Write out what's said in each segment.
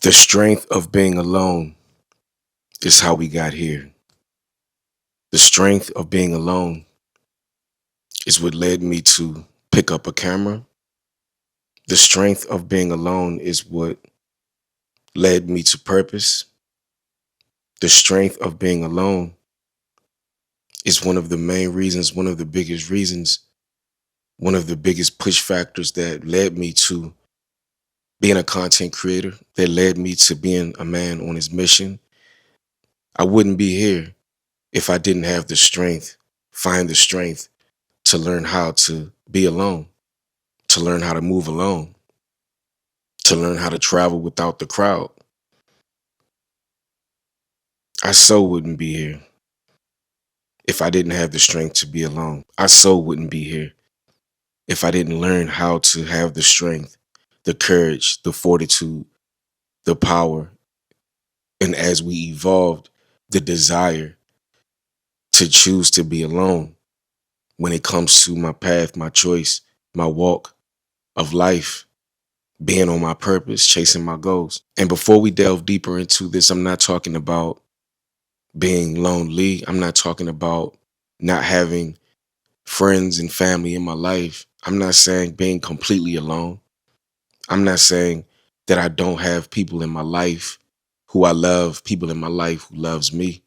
The strength of being alone is how we got here. The strength of being alone is what led me to pick up a camera. The strength of being alone is what led me to purpose. The strength of being alone is one of the main reasons, one of the biggest reasons, one of the biggest push factors that led me to being a content creator, that led me to being a man on his mission. I wouldn't be here if I didn't have the strength, find the strength to learn how to be alone, to learn how to move alone, to learn how to travel without the crowd. I so wouldn't be here if I didn't have the strength to be alone. I so wouldn't be here if I didn't learn how to have the strength, the courage, the fortitude, the power, and as we evolved, the desire to choose to be alone when it comes to my path, my choice, my walk of life, being on my purpose, chasing my goals. And before we delve deeper into this, I'm not talking about being lonely. I'm not talking about not having friends and family in my life. I'm not saying being completely alone. I'm not saying that I don't have people in my life who I love, people in my life who loves me.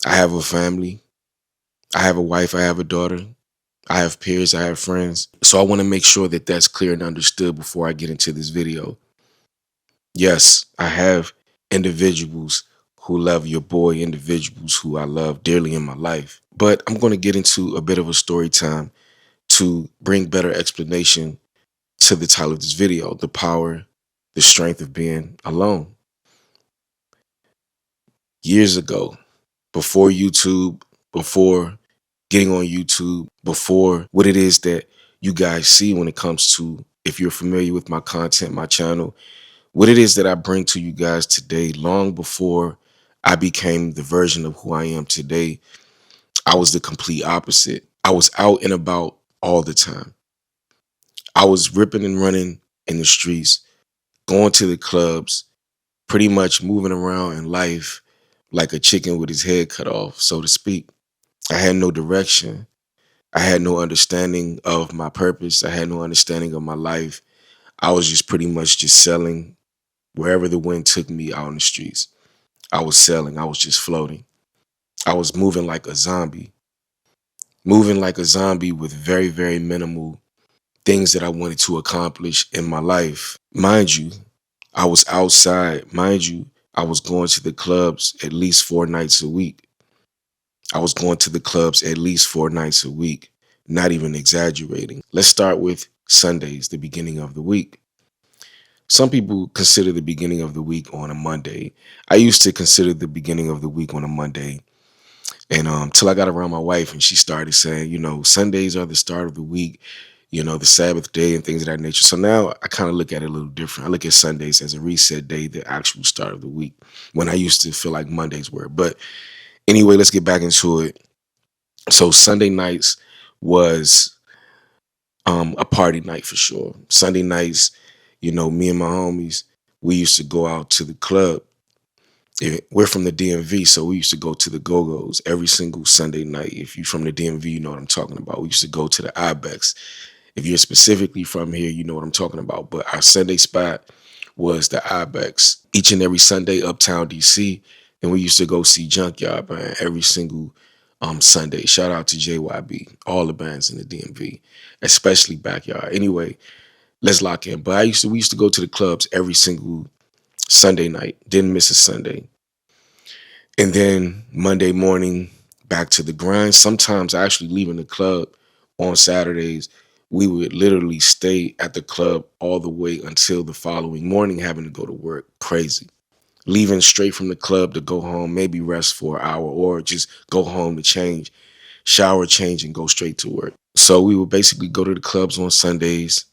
I have a family. I have a wife. I have a daughter. I have peers. I have friends. So I want to make sure that that's clear and understood before I get into this video. Yes, I have individuals who love your boy, individuals who I love dearly in my life. But I'm going to get into a bit of a story time to bring better explanation to the title of this video, the power, the strength of being alone. Years ago, before YouTube, before getting on YouTube, before what it is that you guys see when it comes to, if you're familiar with my content, my channel, what it is that I bring to you guys today, long before I became the version of who I am today, I was the complete opposite. I was out and about all the time. I was ripping and running in the streets, going to the clubs, pretty much moving around in life like a chicken with his head cut off, so to speak. I had no direction. I had no understanding of my purpose. I had no understanding of my life. I was just pretty much just selling wherever the wind took me out in the streets. I was selling. I was just floating. I was moving like a zombie with very, very minimal things that I wanted to accomplish in my life. Mind you, I was outside. Mind you, I was going to the clubs at least 4 nights a week. I was going to the clubs at least 4 nights a week, not even exaggerating. Let's start with Sundays, the beginning of the week. Some people consider the beginning of the week on a Monday. I used to consider the beginning of the week on a Monday. And till I got around my wife and she started saying, Sundays are the start of the week, the Sabbath day and things of that nature. So now I kind of look at it a little different. I look at Sundays as a reset day, the actual start of the week, when I used to feel like Mondays were. But anyway, let's get back into it. So Sunday nights was a party night for sure. Sunday nights, me and my homies, we used to go out to the club. We're from the DMV, so we used to go to the Go-Go's every single Sunday night. If you're from the DMV, you know what I'm talking about. We used to go to the Ibex. If you're specifically from here, you know what I'm talking about. But our Sunday spot was the Ibex. Each and every Sunday, uptown DC, and we used to go see Junkyard Band every single Sunday. Shout out to JYB, all the bands in the DMV, especially Backyard. Anyway, let's lock in. But we used to go to the clubs every single Sunday night. Didn't miss a Sunday. And then Monday morning, back to the grind. Sometimes actually leaving the club on Saturdays, we would literally stay at the club all the way until the following morning, having to go to work. Crazy. Leaving straight from the club to go home, maybe rest for an hour or just go home to change, shower, change, and go straight to work. So we would basically go to the clubs on Sundays.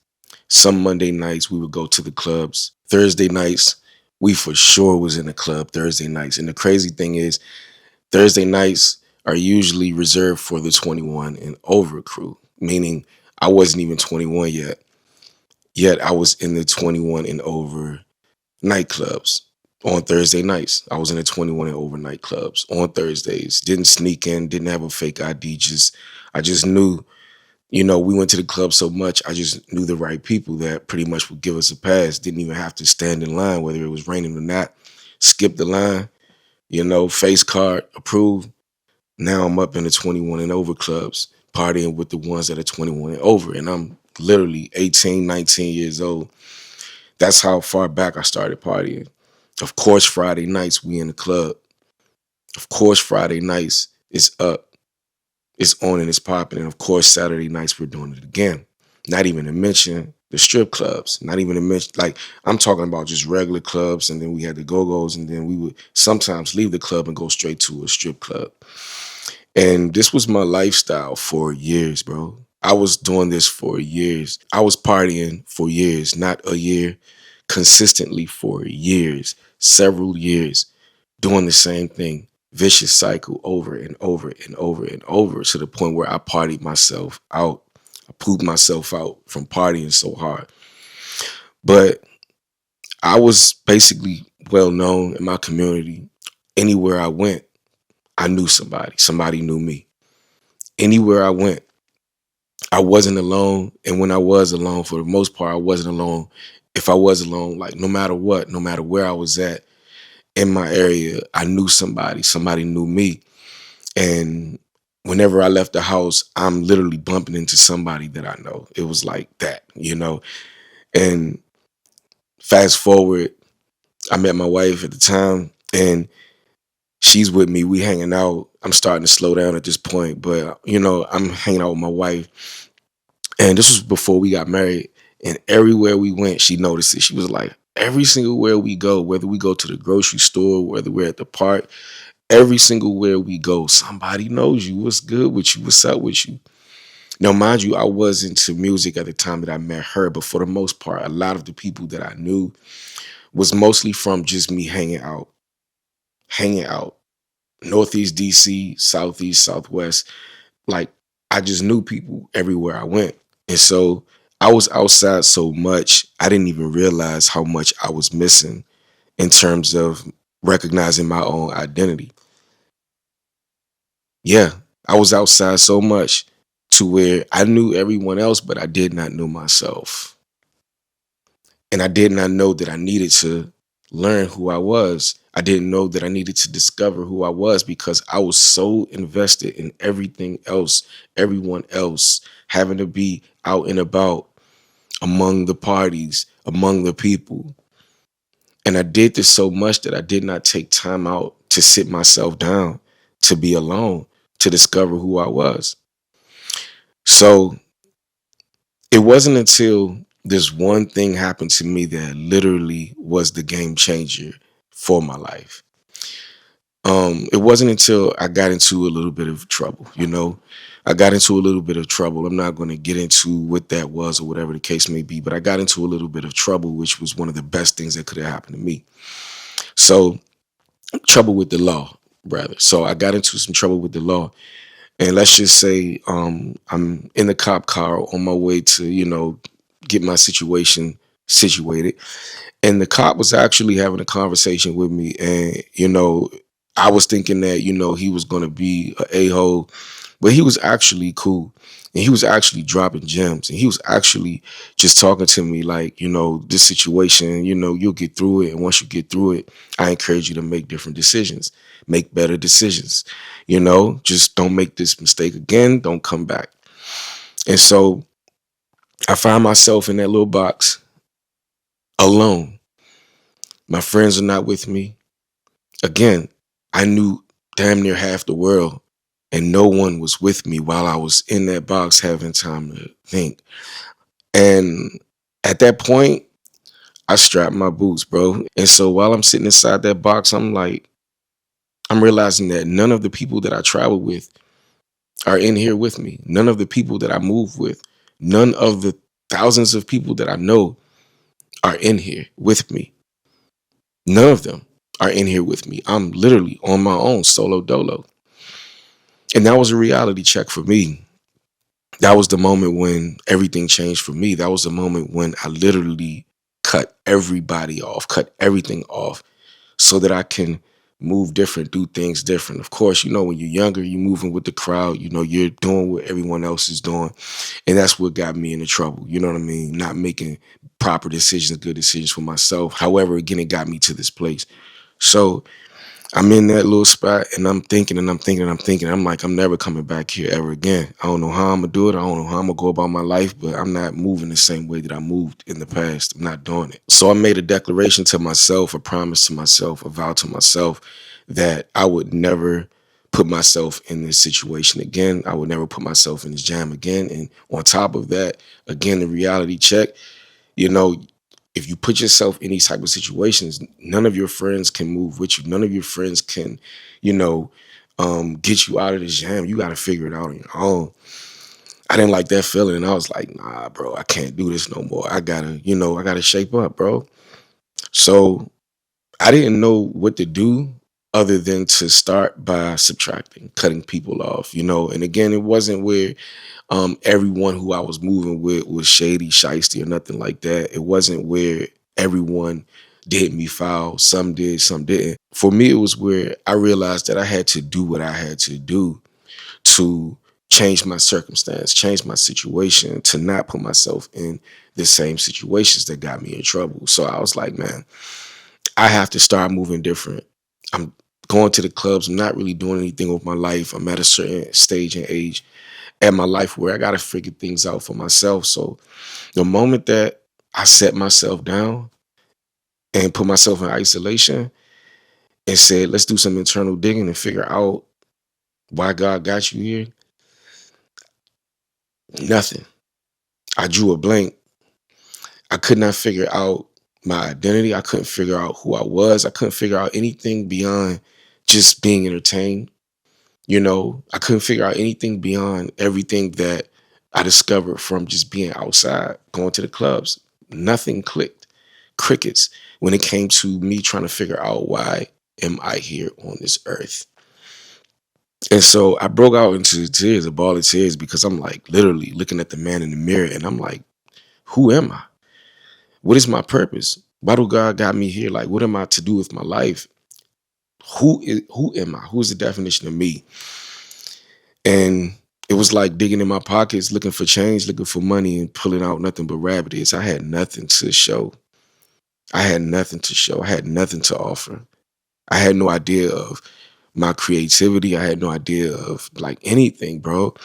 Some Monday nights we would go to the clubs. Thursday nights, we for sure was in the club Thursday nights. And the crazy thing is, Thursday nights are usually reserved for the 21 and over crew, meaning I wasn't even 21 yet. Yet I was in the 21 and over nightclubs on Thursday nights. I was in the 21 and over nightclubs on Thursdays. Didn't sneak in, didn't have a fake ID. I just knew, we went to the club so much. I just knew the right people that pretty much would give us a pass. Didn't even have to stand in line, whether it was raining or not. Skip the line, face card, approved. Now I'm up in the 21 and over clubs, partying with the ones that are 21 and over. And I'm literally 18, 19 years old. That's how far back I started partying. Of course, Friday nights we in the club. Of course, Friday nights it's up, it's on and it's popping. And of course, Saturday nights we're doing it again. Not even to mention the strip clubs. Not even to mention, like, I'm talking about just regular clubs. And then we had the go-go's, and then we would sometimes leave the club and go straight to a strip club. And this was my lifestyle for years, bro. I was doing this for years. I was partying for years, not a year, consistently for years, several years, doing the same thing. Vicious cycle over and over and over and over, to the point where I partied myself out. I pooped myself out from partying so hard. But I was basically well known in my community. Anywhere I went, I knew somebody. Somebody knew me. Anywhere I went, I wasn't alone. And when I was alone, for the most part, I wasn't alone. If I was alone, like, no matter what, no matter where I was at in my area, I knew somebody. Somebody knew me. And whenever I left the house, I'm literally bumping into somebody that I know. It was like that. And fast forward, I met my wife at the time, and she's with me. We hanging out. I'm starting to slow down at this point, but I'm hanging out with my wife. And this was before we got married. And everywhere we went, she noticed it. She was like, every single where we go, whether we go to the grocery store, whether we're at the park, every single where we go, somebody knows you. What's good with you? What's up with you? Now, mind you, I was into music at the time that I met her, but for the most part, a lot of the people that I knew was mostly from just me hanging out. Northeast DC, Southeast, Southwest. Like, I just knew people everywhere I went. And so I was outside so much, I didn't even realize how much I was missing in terms of recognizing my own identity. Yeah, I was outside so much to where I knew everyone else, but I did not know myself. And I did not know that I needed to learn who I was. I didn't know that I needed to discover who I was, because I was so invested in everything else, everyone else, having to be out and about among the parties, among the people. And I did this so much that I did not take time out to sit myself down, to be alone, to discover who I was. So it wasn't until this one thing happened to me that literally was the game changer for my life. It wasn't until I got into a little bit of trouble. I got into a little bit of trouble. I'm not going to get into what that was or whatever the case may be, but I got into a little bit of trouble, which was one of the best things that could have happened to me. So, trouble with the law, rather. So I got into some trouble with the law. And let's just say I'm in the cop car on my way to, get my situation situated. And the cop was actually having a conversation with me. And, I was thinking that, he was going to be a a-hole, but he was actually cool. And he was actually dropping gems. And he was actually just talking to me like, this situation, you'll get through it. And once you get through it, I encourage you to make different decisions, make better decisions. Just don't make this mistake again. Don't come back. And so I find myself in that little box alone. My friends are not with me. Again, I knew damn near half the world, and no one was with me while I was in that box having time to think. And at that point, I strapped my boots, bro. And so while I'm sitting inside that box, I'm realizing that none of the people that I travel with are in here with me. None of the people that I move with, none of the thousands of people that I know are in here with me. None of them are in here with me. I'm literally on my own, solo dolo. And that was a reality check for me. That was the moment when everything changed for me. That was the moment when I literally cut cut everybody off, cut everything off so that I can move different, do things different. Of course, when you're younger, you're moving with the crowd, you're doing what everyone else is doing. And that's what got me into trouble. You know what I mean? Not making proper decisions, good decisions for myself. However, again, it got me to this place. So I'm in that little spot and I'm thinking and I'm thinking and I'm thinking. I'm like, I'm never coming back here ever again. I don't know how I'm gonna do it. I don't know how I'm gonna go about my life, but I'm not moving the same way that I moved in the past. I'm not doing it. So I made a declaration to myself, a promise to myself, a vow to myself that I would never put myself in this situation again. I would never put myself in this jam again. And on top of that, again, the reality check, you know, if you put yourself in these type of situations, none of your friends can move with you. None of your friends can, you know, get you out of this jam. You got to figure it out on your own. I didn't like that feeling. And I was like, nah, bro, I can't do this no more. I gotta shape up, bro. So I didn't know what to do other than to start by subtracting, cutting people off. And again, it wasn't where everyone who I was moving with was shady, shiesty, or nothing like that. It wasn't where everyone did me foul. Some did, some didn't. For me, it was where I realized that I had to do what I had to do to change my circumstance, change my situation, to not put myself in the same situations that got me in trouble. So I was like, man, I have to start moving different. I'm going to the clubs. I'm not really doing anything with my life. I'm at a certain stage and age at my life where I got to figure things out for myself. So the moment that I set myself down and put myself in isolation and said, let's do some internal digging and figure out why God got you here, nothing. I drew a blank. I could not figure out my identity. I couldn't figure out who I was. I couldn't figure out anything beyond just being entertained. I couldn't figure out anything beyond everything that I discovered from just being outside, going to the clubs. Nothing clicked. Crickets when it came to me trying to figure out why am I here on this earth. And so I broke out into tears, a ball of tears, because I'm like literally looking at the man in the mirror and I'm like, who am I? What is my purpose? Why do God got me here? Like, what am I to do with my life? Who am I? Who's the definition of me? And it was like digging in my pockets, looking for change, looking for money, and pulling out nothing but rabbit. I had nothing to show. I had nothing to show. I had nothing to offer. I had no idea of my creativity. I had no idea of like anything, bro.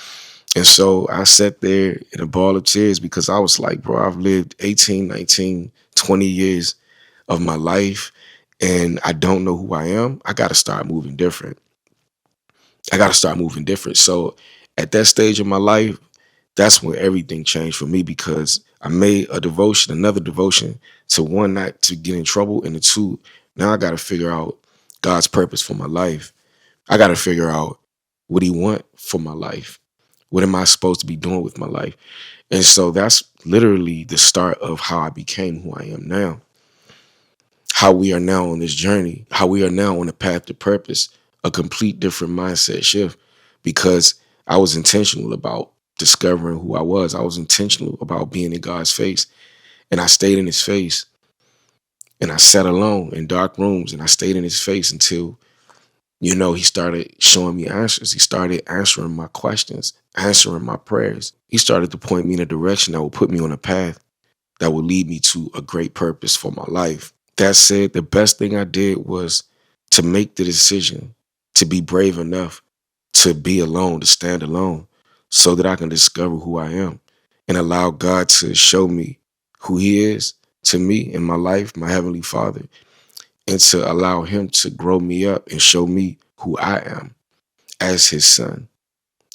And so I sat there in a ball of tears because I was like, bro, I've lived 18, 19, 20 years of my life and I don't know who I am. I got to start moving different. I got to start moving different. So at that stage of my life, that's when everything changed for me because I made a devotion, another devotion to one, not to get in trouble, and the two, now I got to figure out God's purpose for my life. I got to figure out what he want for my life. What am I supposed to be doing with my life? And so that's literally the start of how I became who I am now. How we are now on this journey, how we are now on the path to purpose, a complete different mindset shift because I was intentional about discovering who I was. I was intentional about being in God's face and I stayed in his face and I sat alone in dark rooms and I stayed in his face until, he started showing me answers. He started answering my questions, answering my prayers. He started to point me in a direction that would put me on a path that would lead me to a great purpose for my life. That said, the best thing I did was to make the decision to be brave enough to be alone, to stand alone, so that I can discover who I am and allow God to show me who he is to me in my life, my Heavenly Father, and to allow him to grow me up and show me who I am as his son,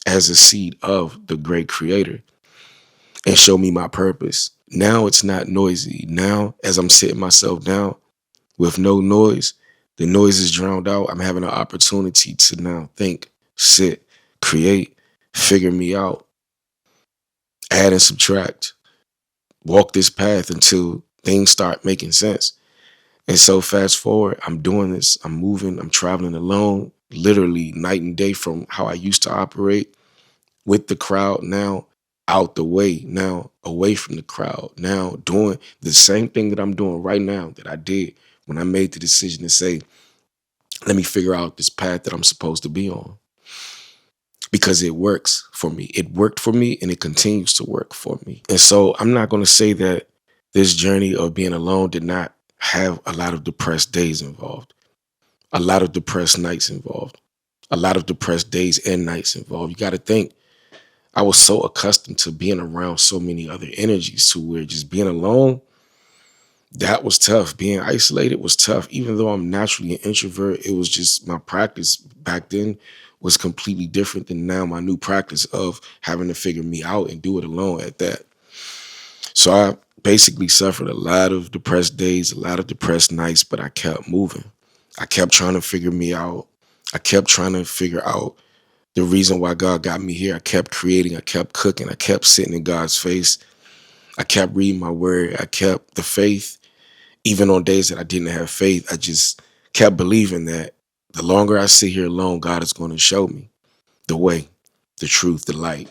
as a seed of the great creator, and show me my purpose. Now it's not noisy. Now, as I'm sitting myself down with no noise, the noise is drowned out. I'm having an opportunity to now think, sit, create, figure me out, add and subtract, walk this path until things start making sense. And so fast forward, I'm doing this, I'm moving, I'm traveling alone, literally night and day from how I used to operate with the crowd now out the way. Now away from the crowd. Now doing the same thing that I'm doing right now that I did when I made the decision to say, let me figure out this path that I'm supposed to be on. Because it works for me. It worked for me and it continues to work for me. And so I'm not going to say that this journey of being alone did not have a lot of depressed days involved, a lot of depressed nights involved, a lot of depressed days and nights involved. You got to think, I was so accustomed to being around so many other energies to where just being alone, that was tough. Being isolated was tough. Even though I'm naturally an introvert, it was just my practice back then was completely different than now my new practice of having to figure me out and do it alone at that. So I basically suffered a lot of depressed days, a lot of depressed nights, but I kept moving. I kept trying to figure me out. I kept trying to figure out the reason why God got me here. I kept creating, I kept cooking, I kept sitting in God's face. I kept reading my word. I kept the faith. Even on days that I didn't have faith, I just kept believing that the longer I sit here alone, God is going to show me the way, the truth, the light.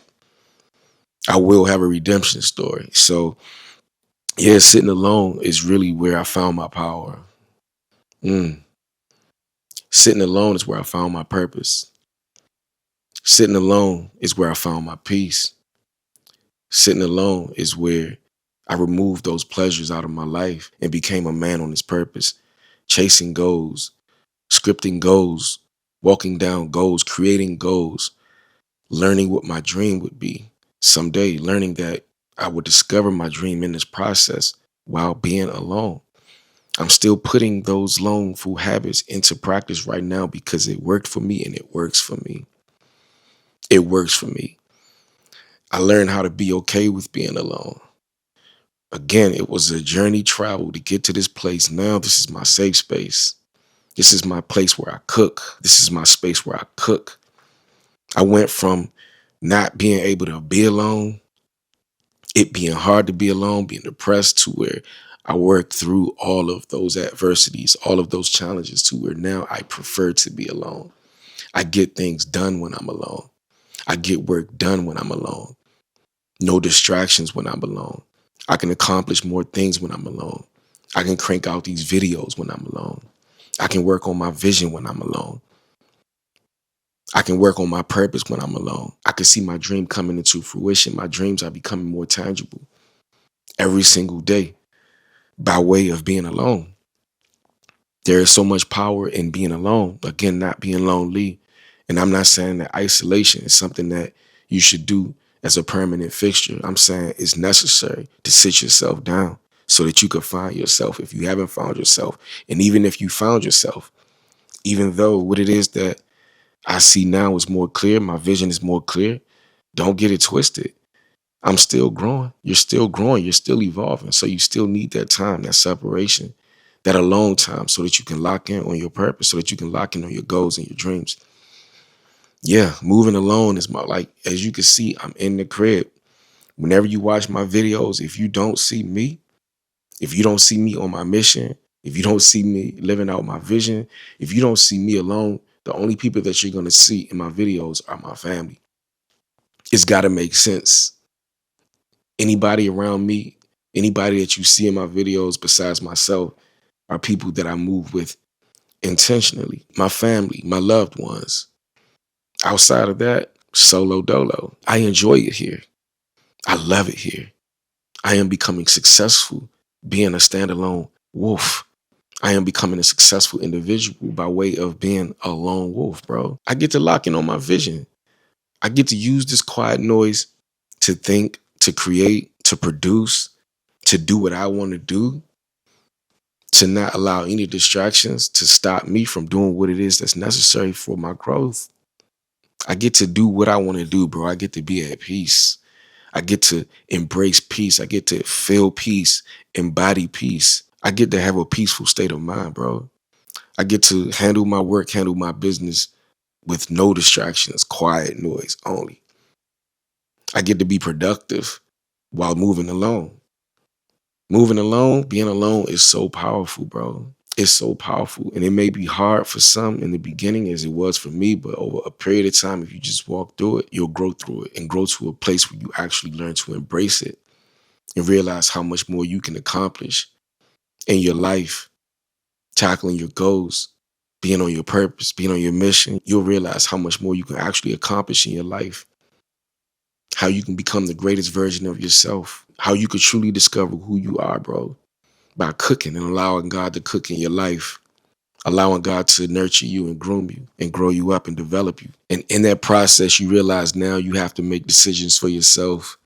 I will have a redemption story. So yeah, sitting alone is really where I found my power. Mm. Sitting alone is where I found my purpose. Sitting alone is where I found my peace. Sitting alone is where I removed those pleasures out of my life and became a man on his purpose, chasing goals, scripting goals, walking down goals, creating goals, learning what my dream would be someday, learning that I would discover my dream in this process while being alone. I'm still putting those loneful habits into practice right now because it worked for me and it works for me. It works for me. I learned how to be okay with being alone. Again, it was a journey travel to get to this place. Now this is my safe space. This is my place where I cook. This is my space where I cook. I went from not being able to be alone, it being hard to be alone, being depressed, to where I worked through all of those adversities, all of those challenges, to where now I prefer to be alone. I get things done when I'm alone. I get work done when I'm alone. No distractions when I'm alone. I can accomplish more things when I'm alone. I can crank out these videos when I'm alone. I can work on my vision when I'm alone. I can work on my purpose when I'm alone. I can see my dream coming into fruition. My dreams are becoming more tangible every single day by way of being alone. There is so much power in being alone. Again, not being lonely. And I'm not saying that isolation is something that you should do as a permanent fixture. I'm saying it's necessary to sit yourself down so that you can find yourself if you haven't found yourself. And even if you found yourself, even though what it is that I see now is more clear, my vision is more clear, don't get it twisted. I'm still growing. You're still growing. You're still evolving. So you still need that time, that separation, that alone time so that you can lock in on your purpose, so that you can lock in on your goals and your dreams. Yeah, moving alone is like, as you can see, I'm in the crib. Whenever you watch my videos, if you don't see me, if you don't see me on my mission, if you don't see me living out my vision, if you don't see me alone, the only people that you're going to see in my videos are my family. It's got to make sense. Anybody around me, anybody that you see in my videos besides myself are people that I move with intentionally. My family, my loved ones. Outside of that, solo dolo. I enjoy it here. I love it here. I am becoming successful being a standalone wolf. I am becoming a successful individual by way of being a lone wolf, bro. I get to lock in on my vision. I get to use this quiet noise to think, to create, to produce, to do what I want to do, to not allow any distractions to stop me from doing what it is that's necessary for my growth. I get to do what I want to do, bro. I get to be at peace. I get to embrace peace. I get to feel peace, embody peace. I get to have a peaceful state of mind, bro. I get to handle my work, handle my business with no distractions, quiet noise only. I get to be productive while moving alone. Moving alone, being alone is so powerful, bro. It's so powerful. And it may be hard for some in the beginning as it was for me, but over a period of time, if you just walk through it, you'll grow through it and grow to a place where you actually learn to embrace it. and realize how much more you can accomplish in your life, tackling your goals, being on your purpose, being on your mission. You'll realize how much more you can actually accomplish in your life, how you can become the greatest version of yourself, how you could truly discover who you are, bro, by cooking and allowing God to cook in your life, allowing God to nurture you and groom you and grow you up and develop you. And in that process, you realize now you have to make decisions for yourself.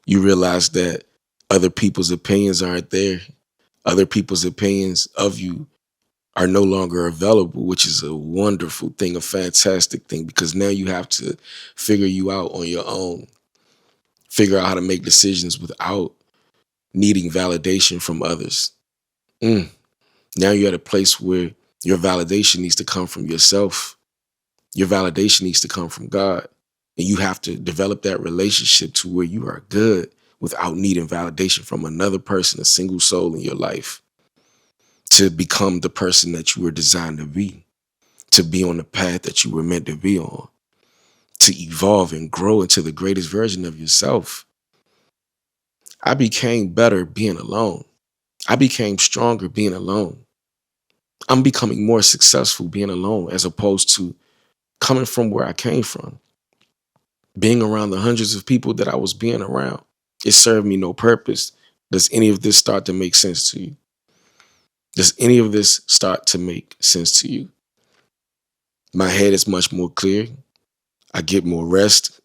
You realize that other people's opinions aren't there. Other people's opinions of you are no longer available, which is a wonderful thing, a fantastic thing, because now you have to figure you out on your own, figure out how to make decisions without needing validation from others. Mm. Now you're at a place where your validation needs to come from yourself. Your validation needs to come from God. And you have to develop that relationship to where you are good without needing validation from another person, a single soul in your life, to become the person that you were designed to be on the path that you were meant to be on, to evolve and grow into the greatest version of yourself. I became better being alone. I became stronger being alone. I'm becoming more successful being alone as opposed to coming from where I came from. Being around the hundreds of people that I was being around, it served me no purpose. Does any of this start to make sense to you? Does any of this start to make sense to you? My head is much more clear. I get more rest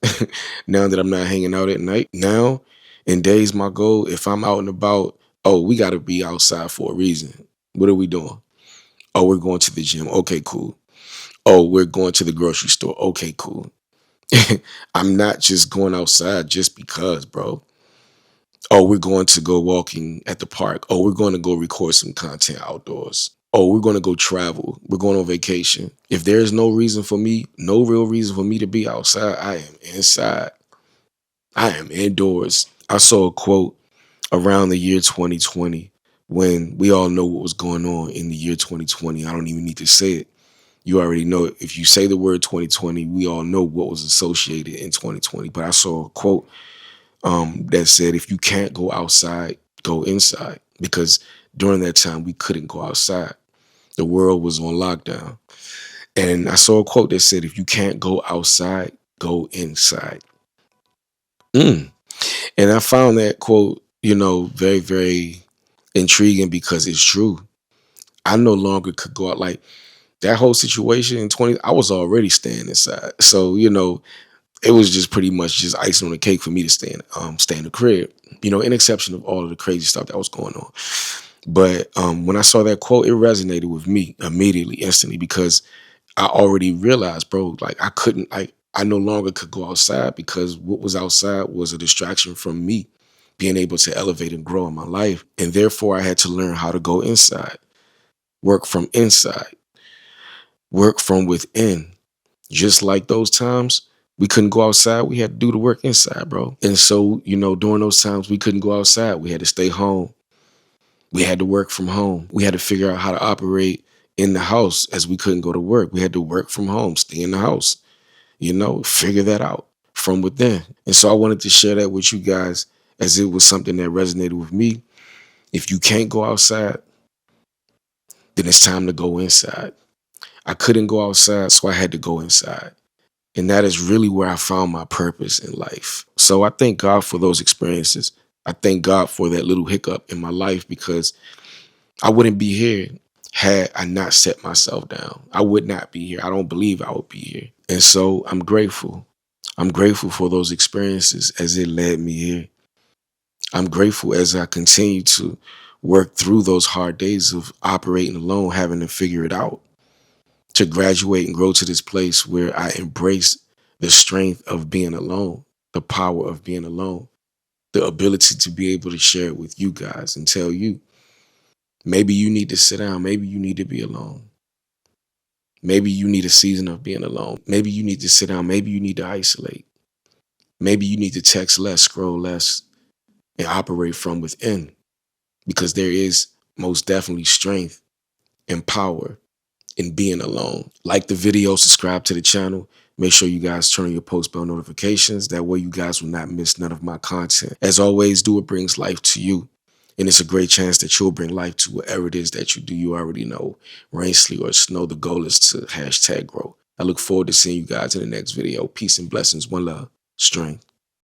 now that I'm not hanging out at night. Now, in days, my goal, if I'm out and about, oh, we got to be outside for a reason. What are we doing? Oh, we're going to the gym. Okay, cool. Oh, we're going to the grocery store. Okay, cool. I'm not just going outside just because, bro. Oh, we're going to go walking at the park. Oh, we're going to go record some content outdoors. Oh, we're going to go travel. We're going on vacation. If there's no reason for me, no real reason for me to be outside, I am inside. I am indoors. I saw a quote around the year 2020 when we all know what was going on in the year 2020. I don't even need to say it. You already know it. If you say the word 2020, we all know what was associated in 2020. But I saw a quote that said, if you can't go outside, go inside. Because during that time, we couldn't go outside. The world was on lockdown. And I saw a quote that said, if you can't go outside, go inside. Mm. And I found that quote, very, very intriguing because it's true. I no longer could go out. Like that whole situation in 20, I was already staying inside. So, it was just pretty much just icing on the cake for me to stay in the crib, in exception of all of the crazy stuff that was going on. But when I saw that quote, it resonated with me immediately, instantly, because I already realized, bro, like I no longer could go outside because what was outside was a distraction from me being able to elevate and grow in my life. And therefore I had to learn how to go inside, work from inside, work from within. Just like those times we couldn't go outside, we had to do the work inside, bro. And so, during those times we couldn't go outside, we had to stay home. We had to work from home. We had to figure out how to operate in the house as we couldn't go to work. We had to work from home, stay in the house, figure that out from within. And so I wanted to share that with you guys as it was something that resonated with me. If you can't go outside, then it's time to go inside. I couldn't go outside, so I had to go inside. And that is really where I found my purpose in life. So I thank God for those experiences. I thank God for that little hiccup in my life because I wouldn't be here had I not set myself down. I would not be here. I don't believe I would be here. And so I'm grateful. I'm grateful for those experiences as it led me here. I'm grateful as I continue to work through those hard days of operating alone, having to figure it out, to graduate and grow to this place where I embrace the strength of being alone, the power of being alone, the ability to be able to share it with you guys and tell you, maybe you need to sit down, maybe you need to be alone. Maybe you need a season of being alone. Maybe you need to sit down, maybe you need to isolate. Maybe you need to text less, scroll less, and operate from within because there is most definitely strength and power in being alone. Like the video, subscribe to the channel. Make sure you guys turn on your post bell notifications. That way you guys will not miss none of my content. As always, do what brings life to you. And it's a great chance that you'll bring life to whatever it is that you do. You already know. Rain, sleet, or snow, the goal is to #grow. I look forward to seeing you guys in the next video. Peace and blessings. One love. Strength.